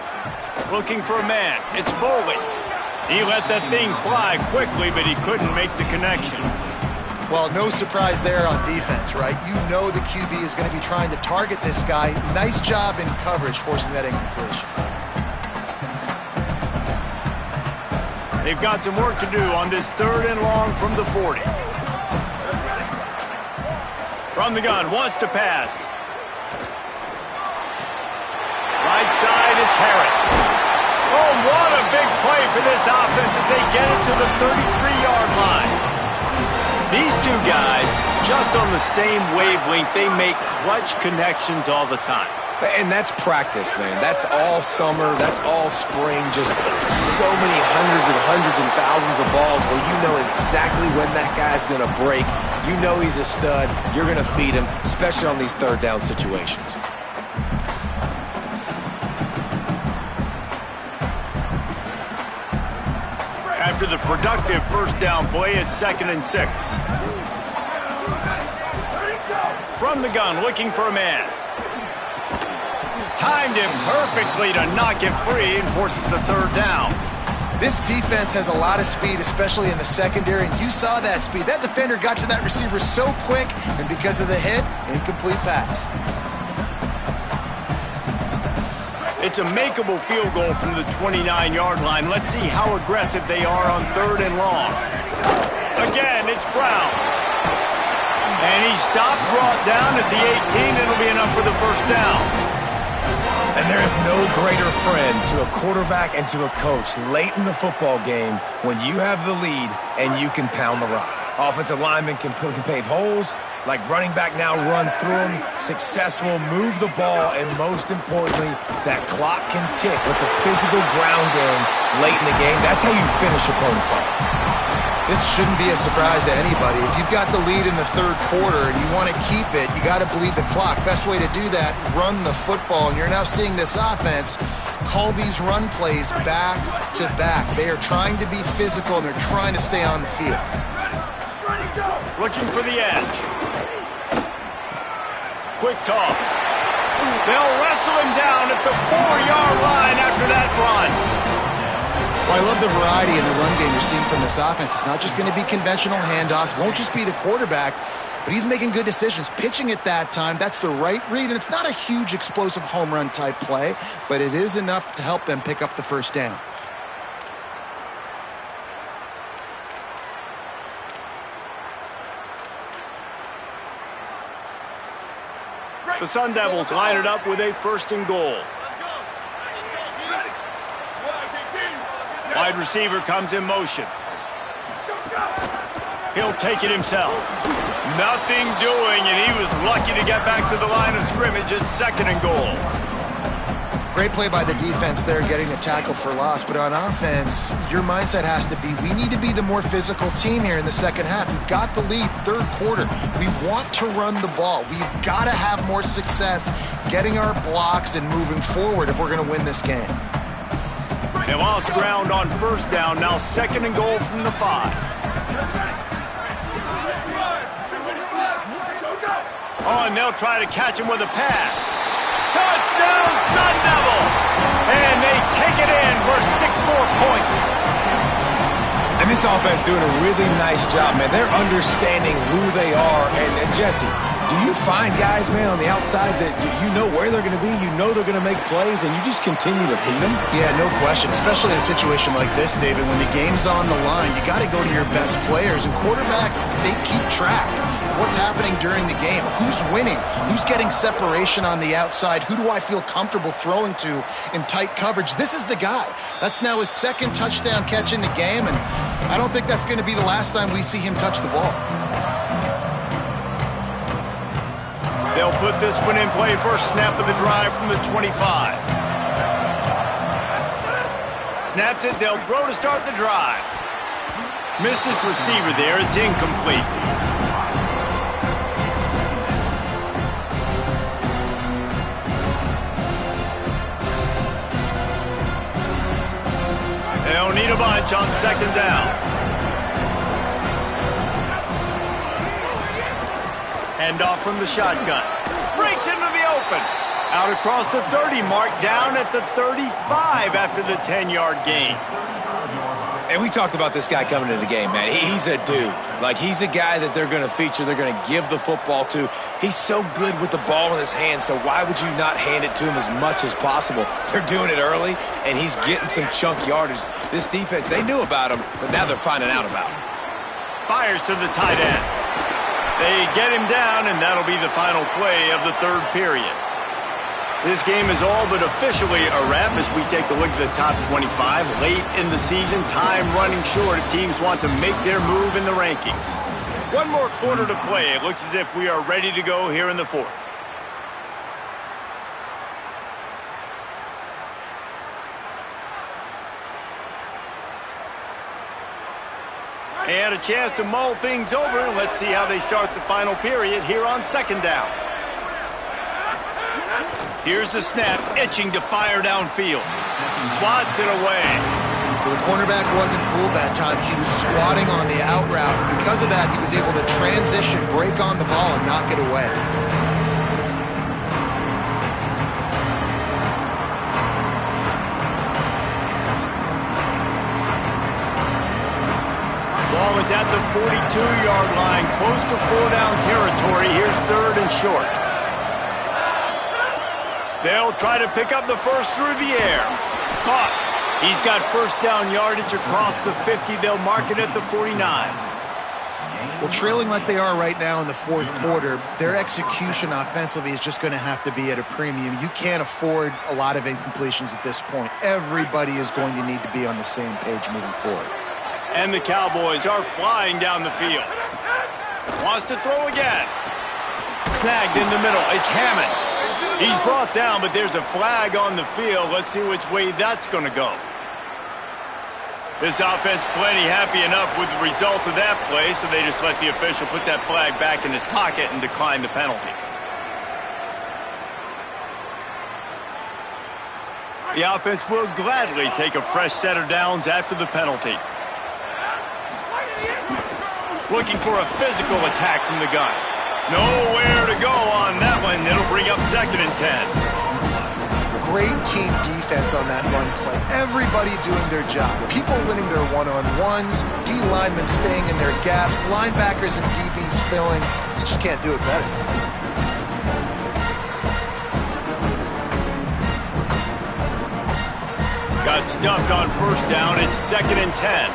Looking for a man. It's Bowling. He let that thing fly quickly, but he couldn't make the connection. Well, no surprise there on defense, right? You know the QB is going to be trying to target this guy. Nice job in coverage, forcing that incompletion. They've got some work to do on this 3rd and long from the 40. From the gun, wants to pass. Right side, it's Harris. Oh, what a big play for this offense as they get it to the 33-yard line. These two guys, just on the same wavelength, they make clutch connections all the time. And that's practice, man. That's all summer. That's all spring. Just so many hundreds and thousands of balls where you know exactly when that guy's going to break. You know he's a stud. You're going to feed him, especially on these 3rd down situations. After the productive first down play, it's 2nd and 6. From the gun, looking for a man. Timed him perfectly to knock it free and forces the 3rd down. This defense has a lot of speed, especially in the secondary, and you saw that speed. That defender got to that receiver so quick, and because of the hit, incomplete pass. It's a makeable field goal from the 29-yard line. Let's see how aggressive they are on 3rd and long. Again, it's Brown. And he stopped, brought down at the 18. It'll be enough for the first down. And there is no greater friend to a quarterback and to a coach late in the football game when you have the lead and you can pound the rock. Offensive linemen can pave holes, like running back now runs through them, successful, move the ball, and most importantly, that clock can tick with the physical ground game late in the game. That's how you finish opponents off. This shouldn't be a surprise to anybody. If you've got the lead in the 3rd quarter and you want to keep it, you got to bleed the clock. Best way to do that, run the football. And you're now seeing this offense call these run plays back to back. They are trying to be physical and they're trying to stay on the field. Looking for the edge. Quick toss. They'll wrestle him down at the 4-yard line after that run. Well, I love the variety in the run game you're seeing from this offense. It's not just going to be conventional handoffs. Won't just be the quarterback, but he's making good decisions. Pitching at that time, that's the right read, and it's not a huge explosive home run type play, but it is enough to help them pick up the first down. The Sun Devils line it up with a 1st and goal. Wide receiver comes in motion. He'll take it himself. Nothing doing, and he was lucky to get back to the line of scrimmage. It's 2nd and goal. Great play by the defense there, getting the tackle for loss. But on offense, your mindset has to be, we need to be the more physical team here in the second half. We've got the lead, 3rd quarter. We want to run the ball. We've got to have more success getting our blocks and moving forward if we're going to win this game. They lost ground on 1st down. Now 2nd and goal from the 5. Oh, and they'll try to catch him with a pass. Touchdown, Sun Devils! And they take it in for 6 more points. And this offense doing a really nice job, man. They're understanding who they are. And Jesse, do you find guys, man, on the outside that you know where they're going to be, you know they're going to make plays, and you just continue to feed them? Yeah, no question, especially in a situation like this, David. When the game's on the line, you got to go to your best players. And quarterbacks, they keep track of what's happening during the game. Who's winning? Who's getting separation on the outside? Who do I feel comfortable throwing to in tight coverage? This is the guy. That's now his 2nd touchdown catch in the game, and I don't think that's going to be the last time we see him touch the ball. They'll put this one in play. First snap of the drive from the 25. Snaps it. They'll throw to start the drive. Missed his receiver there. It's incomplete. They'll need a bunch on second down. Hand off from the shotgun. Breaks into the open. Out across the 30 mark, down at the 35 after the 10-yard gain. And we talked about this guy coming into the game, man. He's a dude. Like, he's a guy that they're going to feature, they're going to give the football to. He's so good with the ball in his hand, so why would you not hand it to him as much as possible? They're doing it early, and he's getting some chunk yardage. This defense, they knew about him, but now they're finding out about him. Fires to the tight end. They get him down, and that'll be the final play of the third period. This game is all but officially a wrap as we take a look at the top 25. Late in the season, time running short if teams want to make their move in the rankings. One more quarter to play. It looks as if we are ready to go here in the fourth. And a chance to mull things over. Let's see how they start the final period here on second down. Here's the snap, itching to fire downfield. Swats it away. Well, the cornerback wasn't fooled that time. He was squatting on the out route, and because of that, he was able to transition, break on the ball, and knock it away. Ball is at the 42-yard line, close to four-down territory. Here's third and short. They'll try to pick up the first through the air. Caught. He's got first down yardage across the 50. They'll mark it at the 49. Well, trailing like they are right now in the fourth quarter, their execution offensively is just going to have to be at a premium. You can't afford a lot of incompletions at this point. Everybody is going to need to be on the same page moving forward. And the Cowboys are flying down the field. Wants to throw again. Snagged in the middle. It's Hammond. He's brought down, but there's a flag on the field. Let's see which way that's going to go. This offense plenty happy enough with the result of that play, so they just let the official put that flag back in his pocket and decline the penalty. The offense will gladly take a fresh set of downs after the penalty. Looking for a physical attack from the gun. Nowhere to go on that one. It'll bring up second and 10. Great team defense on that run play. Everybody doing their job. People winning their one-on-ones, D linemen staying in their gaps, linebackers and DBs filling. You just can't do it better. Got stuffed on first down. It's second and 10.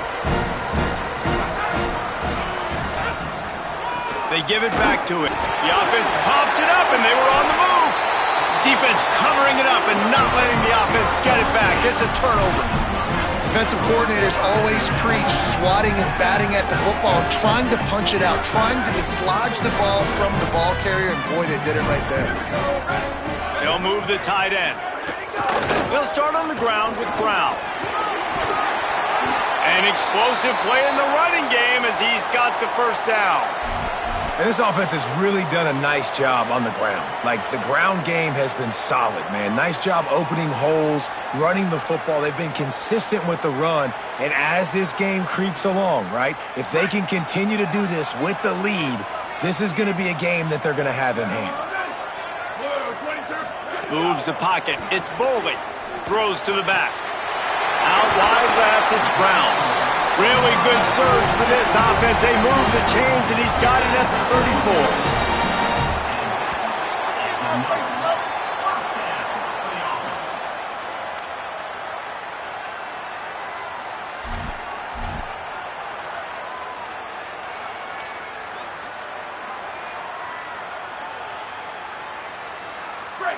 They give it back to it. The offense pops it up, and they were on the move. Defense covering it up and not letting the offense get it back. It's a turnover. Defensive coordinators always preach swatting and batting at the football, trying to punch it out, trying to dislodge the ball from the ball carrier, and boy, they did it right there. They'll move the tight end. They'll start on the ground with Brown. An explosive play in the running game as he's got the first down. And this offense has really done a nice job on the ground. Like, the ground game has been solid, man. Nice job opening holes, running the football. They've been consistent with the run. And as this game creeps along, right, if they can continue to do this with the lead, this is going to be a game that they're going to have in hand. Moves the pocket. It's Boley. Throws to the back. Out wide left, it's Brown. Really good surge for this offense. They move the chains, and he's got it at the 34.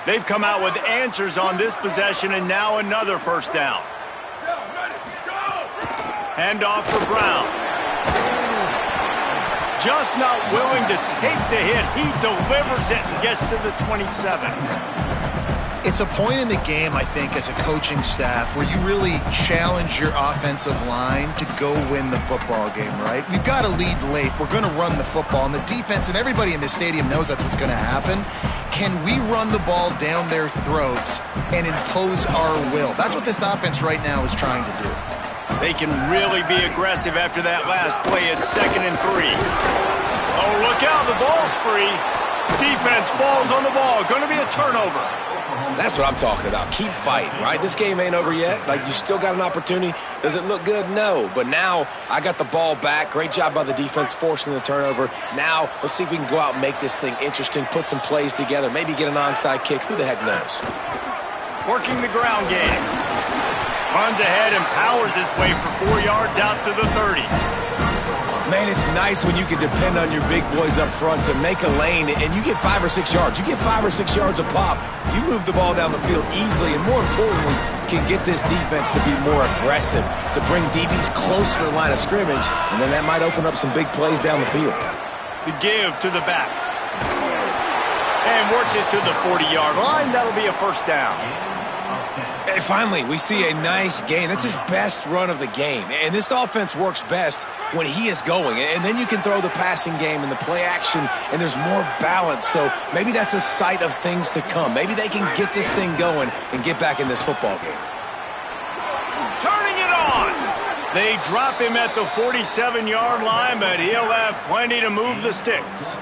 They've come out with answers on this possession, and now another first down. Handoff for Brown. Just not willing to take the hit. He delivers it and gets to the 27. It's a point in the game, I think, as a coaching staff where you really challenge your offensive line to go win the football game, right? We've got to lead late. We're going to run the football. And the defense and everybody in this stadium knows that's what's going to happen. Can we run the ball down their throats and impose our will? That's what this offense right now is trying to do. They can really be aggressive after that last play at 2nd and 3. Oh, look out, the ball's free. Defense falls on the ball. Going to be a turnover. That's what I'm talking about. Keep fighting, right? This game ain't over yet. Like, you still got an opportunity. Does it look good? No. But now I got the ball back. Great job by the defense forcing the turnover. Now let's see if we can go out and make this thing interesting, put some plays together, maybe get an onside kick. Who the heck knows? Working the ground game. Runs ahead and powers his way for 4 yards out to the 30. Man, it's nice when you can depend on your big boys up front to make a lane, and you get 5 or 6 yards. You get 5 or 6 yards a pop. You move the ball down the field easily, and more importantly, can get this defense to be more aggressive, to bring DBs close to the line of scrimmage, and then that might open up some big plays down the field. The give to the back. And works it to the 40-yard line. That'll be a first down. And finally, we see a nice gain. That's his best run of the game. And this offense works best when he is going. And then you can throw the passing game and the play action, and there's more balance. So maybe that's a sight of things to come. Maybe they can get this thing going and get back in this football game. Turning it on. They drop him at the 47-yard line, but he'll have plenty to move the sticks.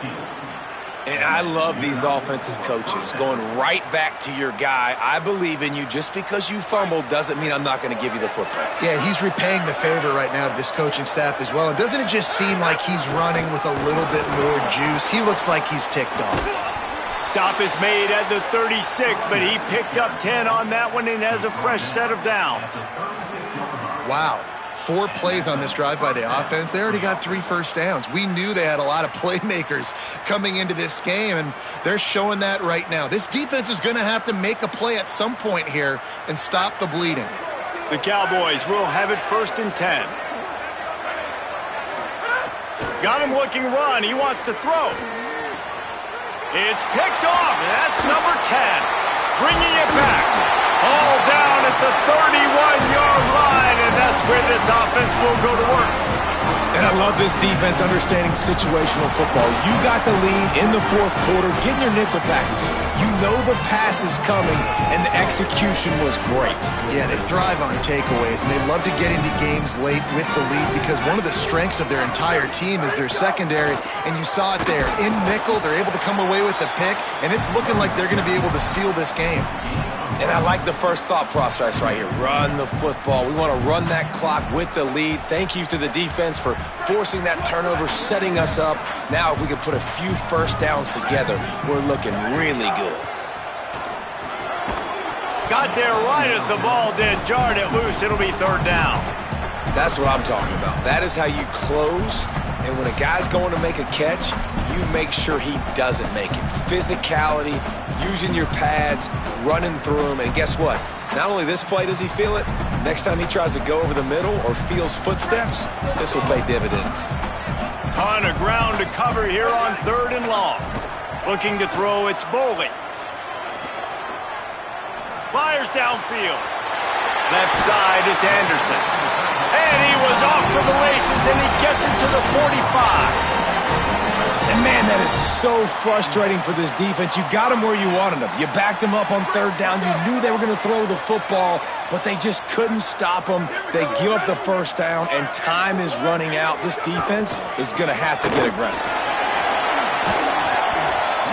And I love these offensive coaches going right back to your guy. I believe in you. Just because you fumbled doesn't mean I'm not going to give you the football. Yeah, he's repaying the favor right now to this coaching staff as well. And doesn't it just seem like he's running with a little bit more juice? He looks like he's ticked off. Stop is made at the 36, but he picked up 10 on that one and has a fresh set of downs. Wow. 4 plays on this drive by the offense. They already got 3 first downs. We knew they had a lot of playmakers coming into this game, and they're showing that right now. This defense is going to have to make a play at some point here and stop the bleeding. The Cowboys will have it 1st and 10. Got him looking run. He wants to throw. It's picked off. That's number 10. Bringing it back. All down at the 31-yard line, and that's where this offense will go to work. And I love this defense understanding situational football. You got the lead in the 4th quarter, getting your nickel packages. You know the pass is coming, and the execution was great. Yeah, they thrive on takeaways, and they love to get into games late with the lead because one of the strengths of their entire team is their secondary, and you saw it there. In nickel, they're able to come away with the pick, and it's looking like they're going to be able to seal this game. And I like the first thought process right here. Run the football. We want to run that clock with the lead. Thank you to the defense for forcing that turnover, setting us up. Now if we can put a few first downs together, we're looking really good. Got there right as the ball did. Jarred it loose. It'll be 3rd down. That's what I'm talking about. That is how you close. And when a guy's going to make a catch, you make sure he doesn't make it. Physicality, using your pads, running through them. And guess what? Not only this play does he feel it, next time he tries to go over the middle or feels footsteps, this will pay dividends. Ton of ground to cover here on 3rd and long. Looking to throw, it's Bowling. Fires downfield. Left side is Anderson. And he was off to the races, and he gets it to the 45. And, man, that is so frustrating for this defense. You got them where you wanted them. You backed them up on 3rd down. You knew they were going to throw the football, but they just couldn't stop them. They give up the first down, and time is running out. This defense is going to have to get aggressive.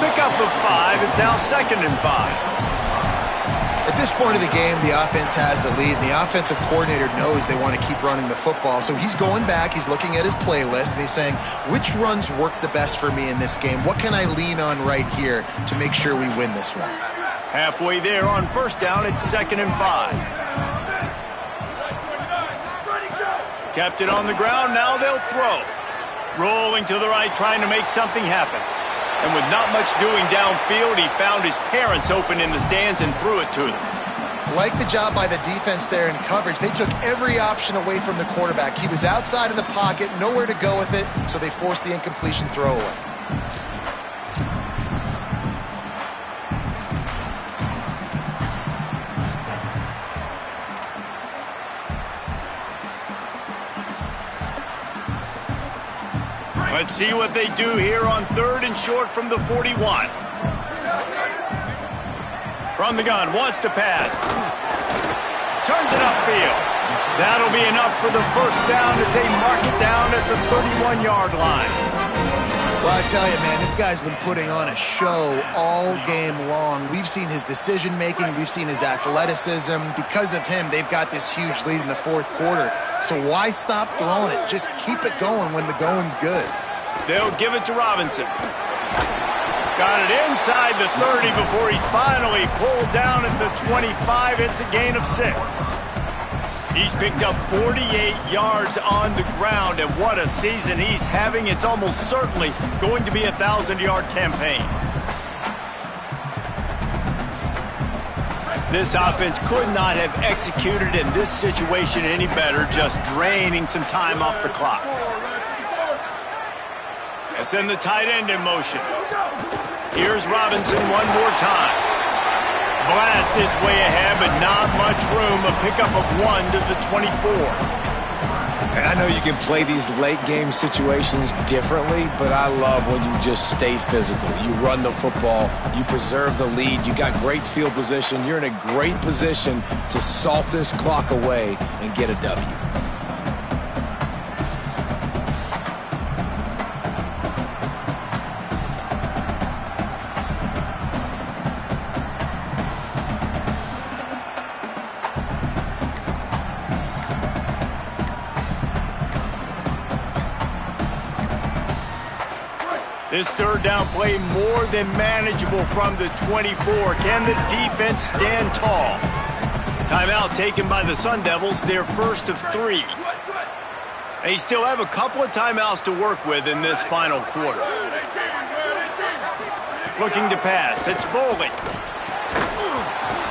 Pickup of 5 is now 2nd and 5. At this point of the game, the offense has the lead, and the offensive coordinator knows they want to keep running the football. So he's going back, he's looking at his playlist, and he's saying, which runs work the best for me in this game? What can I lean on right here to make sure we win this one? Halfway there on 1st down, it's 2nd and 5. Kept it on the ground, now they'll throw. Rolling to the right, trying to make something happen. And with not much doing downfield, he found his parents open in the stands and threw it to them. Like the job by the defense there in coverage, they took every option away from the quarterback. He was outside of the pocket, nowhere to go with it, so they forced the incompletion throwaway. Let's see what they do here on 3rd and short from the 41. From the gun, wants to pass. Turns it upfield. That'll be enough for the first down as they mark it down at the 31-yard line. Well, I tell you, man, this guy's been putting on a show all game long. We've seen his decision-making. We've seen his athleticism. Because of him, they've got this huge lead in the fourth quarter. So why stop throwing it? Just keep it going when the going's good. They'll give it to Robinson. Got it inside the 30 before he's finally pulled down at the 25. It's a gain of 6. He's picked up 48 yards on the ground, and what a season he's having. It's almost certainly going to be a 1,000-yard campaign. This offense could not have executed in this situation any better, just draining some time off the clock. And send the tight end in motion. Here's Robinson one more time. Blast his way ahead, but not much room. A pickup of 1 to the 24. And I know you can play these late-game situations differently, but I love when you just stay physical. You run the football, you preserve the lead, you got great field position, you're in a great position to salt this clock away and get a W. This third down play more than manageable from the 24. Can the defense stand tall? Timeout taken by the Sun Devils, their first of 3. They still have a couple of timeouts to work with in this final quarter. Looking to pass, it's Bowling.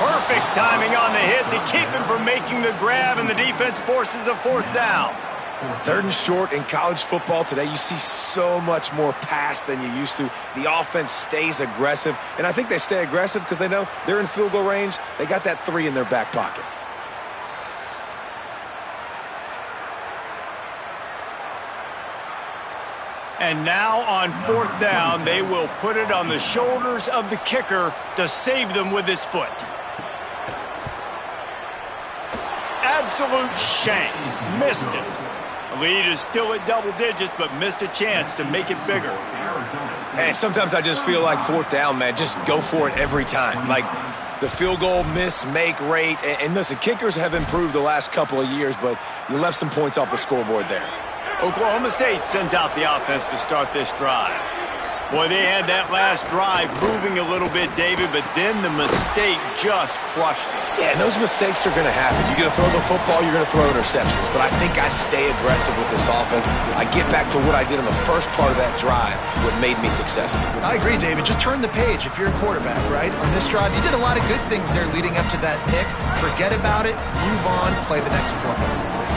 Perfect timing on the hit to keep him from making the grab, and the defense forces a fourth down. 3rd and short in college football today, you see so much more pass than you used to. The offense stays aggressive, and I think they stay aggressive because they know they're in field goal range. They got that 3 in their back pocket. And now on 4th down, they will put it on the shoulders of the kicker to save them with his foot. Absolute shank. Missed it. The lead is still at double digits, but missed a chance to make it bigger. And sometimes I just feel like 4th down, man, just go for it every time. Like the field goal miss-make rate. And listen, kickers have improved the last couple of years, but you left some points off the scoreboard there. Oklahoma State sends out the offense to start this drive. Boy, they had that last drive moving a little bit, David, but then the mistake just crushed them. Yeah, and those mistakes are going to happen. You're going to throw the football, you're going to throw interceptions. But I think I stay aggressive with this offense. I get back to what I did in the first part of that drive, what made me successful. I agree, David. Just turn the page if you're a quarterback, right? On this drive, you did a lot of good things there leading up to that pick. Forget about it, move on, play the next play.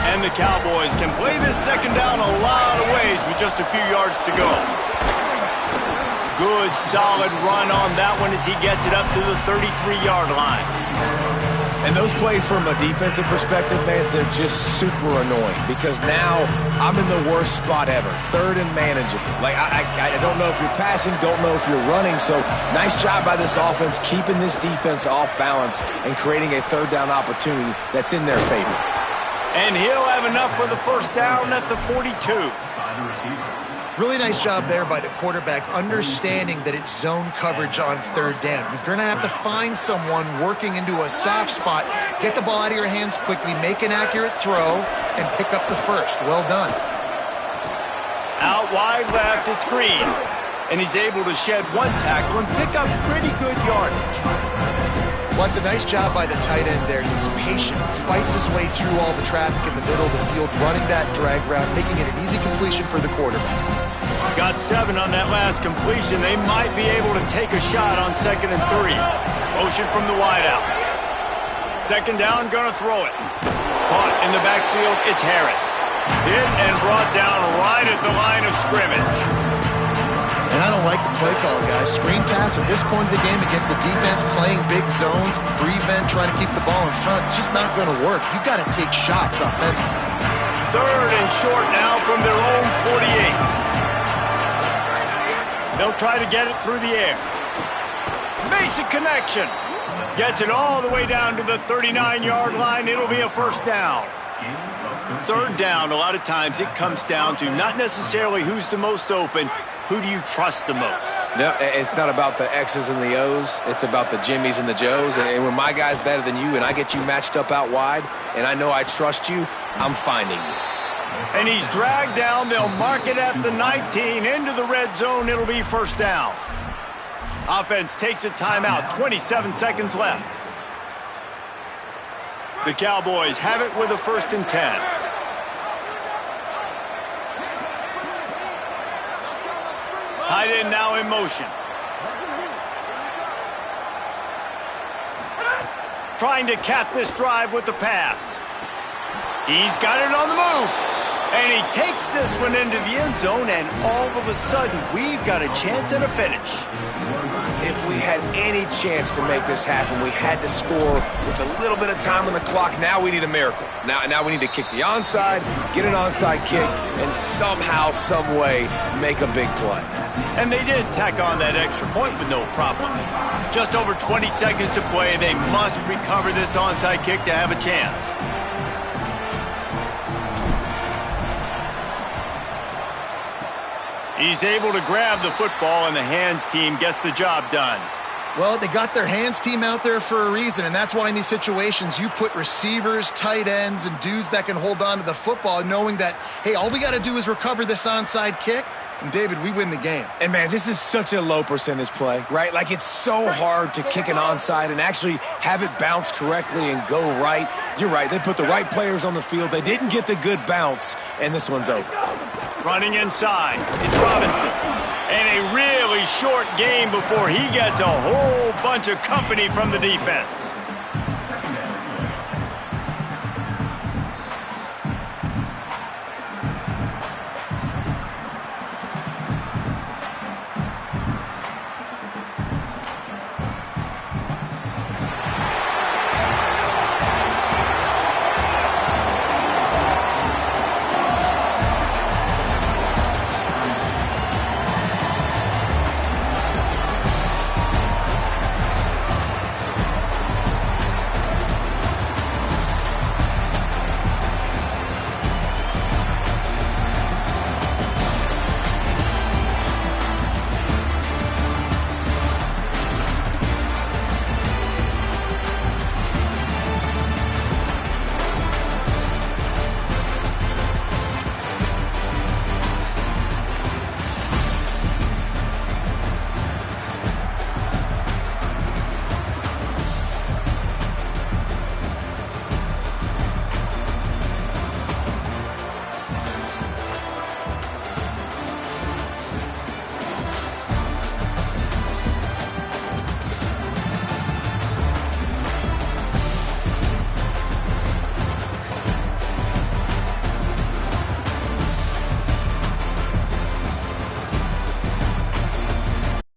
And the Cowboys can play this second down a lot of ways with just a few yards to go. Good, solid run on that one as he gets it up to the 33-yard line. And those plays from a defensive perspective, man, they're just super annoying because now I'm in the worst spot ever. 3rd and manageable. Like, I don't know if you're passing, don't know if you're running. So nice job by this offense keeping this defense off balance and creating a 3rd down opportunity that's in their favor. And he'll have enough for the first down at the 42. Really nice job there by the quarterback, understanding that it's zone coverage on 3rd down. You're going to have to find someone working into a soft spot, get the ball out of your hands quickly, make an accurate throw, and pick up the first. Well done. Out wide left, it's Green. And he's able to shed 1 tackle and pick up pretty good yardage. Well, it's a nice job by the tight end there. He's patient, fights his way through all the traffic in the middle of the field, running that drag route, making it an easy completion for the quarterback. Got 7 on that last completion. They might be able to take a shot on 2nd and 3. Motion from the wideout. 2nd down, gonna throw it. Caught in the backfield, it's Harris. Hit and brought down right at the line of scrimmage. And I don't like the play call, guys. Screen pass at this point of the game against the defense, playing big zones, prevent, trying to keep the ball in front. It's just not going to work. You got to take shots offensively. 3rd and short now from their own 48. They'll try to get it through the air. Makes a connection. Gets it all the way down to the 39-yard line. It'll be a first down. Third down, a lot of times it comes down to not necessarily who's the most open, who do you trust the most? No, it's not about the X's and the O's. It's about the Jimmies and the Joes. And when my guy's better than you and I get you matched up out wide and I know I trust you, I'm finding you. And he's dragged down. They'll mark it at the 19. Into the red zone. It'll be first down. Offense takes a timeout. 27 seconds left. The Cowboys have it with a 1st and 10. Tight end now in motion. Trying to cap this drive with the pass. He's got it on the move. And he takes this one into the end zone, and all of a sudden, we've got a chance at a finish. If we had any chance to make this happen, we had to score with a little bit of time on the clock. Now we need a miracle. Now we need to kick the onside, get an onside kick, and somehow, some way, make a big play. And they did tack on that extra point with no problem. Just over 20 seconds to play. They must recover this onside kick to have a chance. He's able to grab the football, and the hands team gets the job done. Well, they got their hands team out there for a reason, and that's why in these situations you put receivers, tight ends, and dudes that can hold on to the football, knowing that, hey, all we got to do is recover this onside kick, and David, we win the game. And, man, this is such a low percentage play, right? Like, it's so hard to kick an onside and actually have it bounce correctly and go right. You're right. They put the right players on the field. They didn't get the good bounce, and this one's over. Running inside, it's Robinson. And a really short game before he gets a whole bunch of company from the defense.